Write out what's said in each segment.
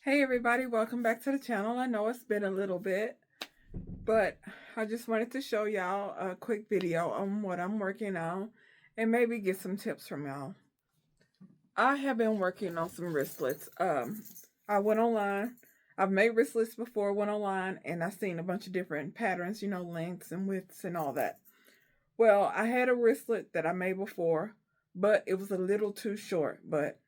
Hey everybody, welcome back to the channel. I know it's been a little bit, but I just wanted to show y'all a quick video on what I'm working on and maybe get some tips from y'all. I have been working on some wristlets. I went online. I've made wristlets before, went online, and I seen a bunch of different patterns, lengths and widths and all that. Well, I had a wristlet that I made before, but it was a little too short. But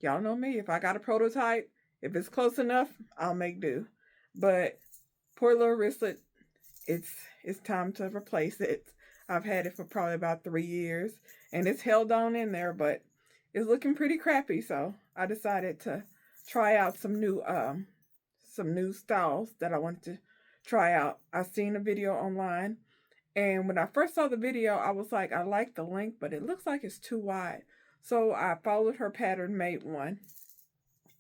y'all know me, if I got a prototype, if it's close enough, I'll make do. But poor little wristlet, it's time to replace it. I've had it for probably about 3 years, and it's held on in there, but it's looking pretty crappy. So I decided to try out some new styles that I wanted to try out. I seen a video online, and when I first saw the video, I was like, I like the length, but it looks like it's too wide. So I followed her pattern, made one,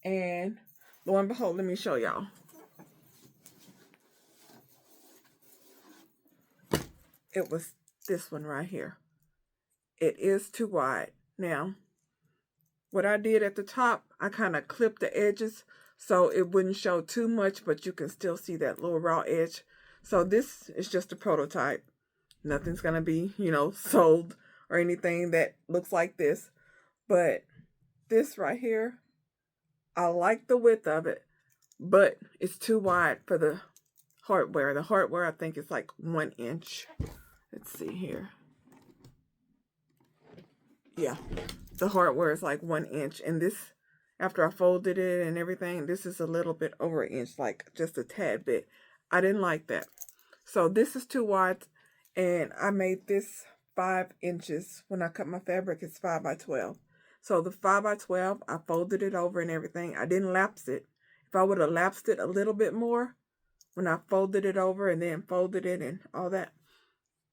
and lo and behold, let me show y'all. It was this one right here. It is too wide. Now, what I did at the top, I kind of clipped the edges so it wouldn't show too much, but you can still see that little raw edge. So this is just a prototype. Nothing's going to be, sold or anything that looks like this. But this right here, I like the width of it, but it's too wide for the hardware. The hardware, I think, is like 1 inch. Let's see here. Yeah, the hardware is like 1 inch. And this, after I folded it and everything, this is a little bit over 1 inch, like just a tad bit. I didn't like that. So this is too wide. And I made this 5 inches. When I cut my fabric, it's 5 by 12. So the 5 by 12, I folded it over and everything. I didn't lapse it. If I would have lapsed it a little bit more, when I folded it over and then folded it and all that,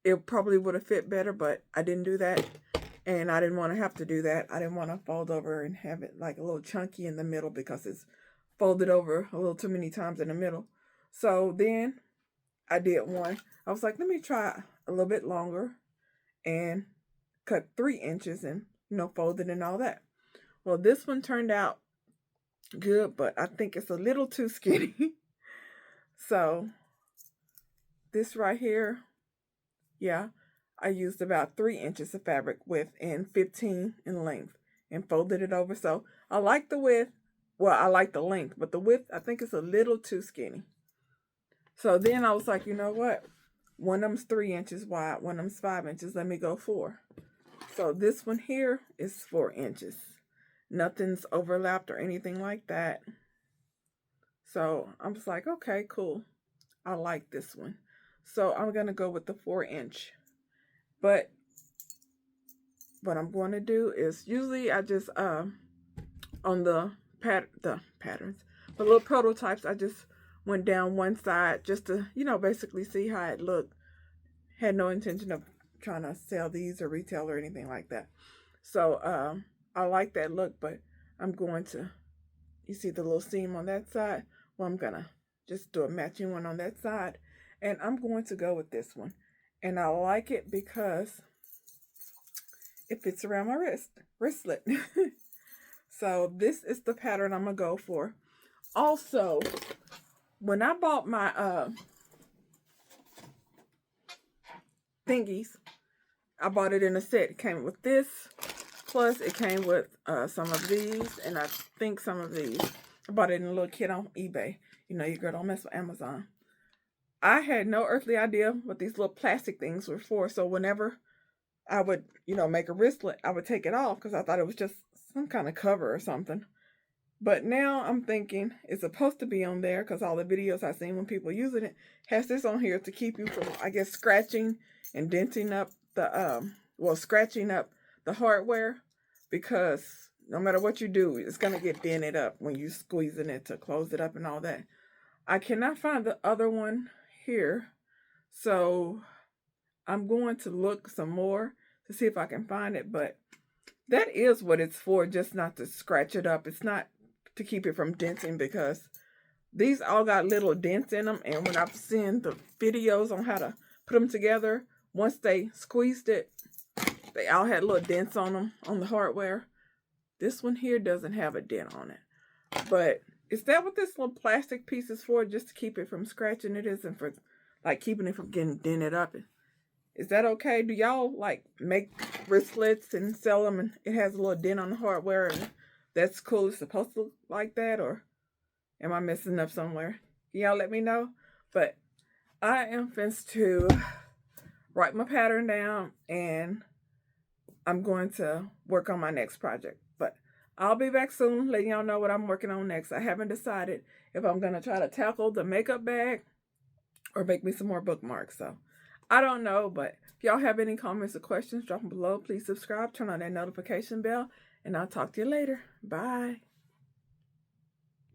it probably would have fit better, but I didn't do that. And I didn't want to have to do that. I didn't want to fold over and have it like a little chunky in the middle because it's folded over a little too many times in the middle. So then I did one. I was like, let me try a little bit longer and cut 3 inches and, fold it and all that. Well, this one turned out good, but I think it's a little too skinny. So this right here, yeah, I used about 3 inches of fabric width and 15 in length and folded it over. So I like the width. Well, I like the length, but the width, I think it's a little too skinny. So then I was like, you know what? One of them's 3 inches wide, one of them's 5 inches. Let me go 4. So this one here is 4 inches. Nothing's overlapped or anything like that. So I'm just like, okay, cool. I like this one. So I'm going to go with the 4 inch. But what I'm going to do is, usually I just, on the patterns, the little prototypes, I just went down one side just to, basically see how it looked. Had no intention of trying to sell these or retail or anything like that. So I like that look, but I'm going to, you see the little seam on that side? Well, I'm going to just do a matching one on that side. And I'm going to go with this one. And I like it because it fits around my wristlet. So this is the pattern I'm going to go for. Also, when I bought my thingies, I bought it in a set. It came with this, plus it came with some of these, and I think some of these. I bought it in a little kit on eBay. Your girl don't mess with Amazon. I had no earthly idea what these little plastic things were for, so whenever I would, make a wristlet, I would take it off because I thought it was just some kind of cover or something. But now I'm thinking it's supposed to be on there because all the videos I've seen when people using it has this on here to keep you from, I guess, scratching and denting up the, scratching up the hardware, because no matter what you do, it's going to get dented up when you squeezing it to close it up and all that. I cannot find the other one here, so I'm going to look some more to see if I can find it, but that is what it's for, just not to scratch it up. It's not to keep it from denting, because these all got little dents in them, and when I've seen the videos on how to put them together, once they squeezed it, they all had little dents on them on the hardware. This one here doesn't have a dent on it, but Is that what this little plastic piece is for? Just to keep it from scratching? It isn't for like keeping it from getting dented up. Is that okay? Do y'all like make wristlets and sell them and it has a little dent on the hardware and that's cool? It's supposed to look like that, or am I messing up somewhere? Can y'all let me know? But I am finished to write my pattern down and I'm going to work on my next project. But I'll be back soon letting y'all know what I'm working on next. I haven't decided if I'm going to try to tackle the makeup bag or make me some more bookmarks. So I don't know, but if y'all have any comments or questions, drop them below. Please subscribe, turn on that notification bell, and I'll talk to you later. Bye.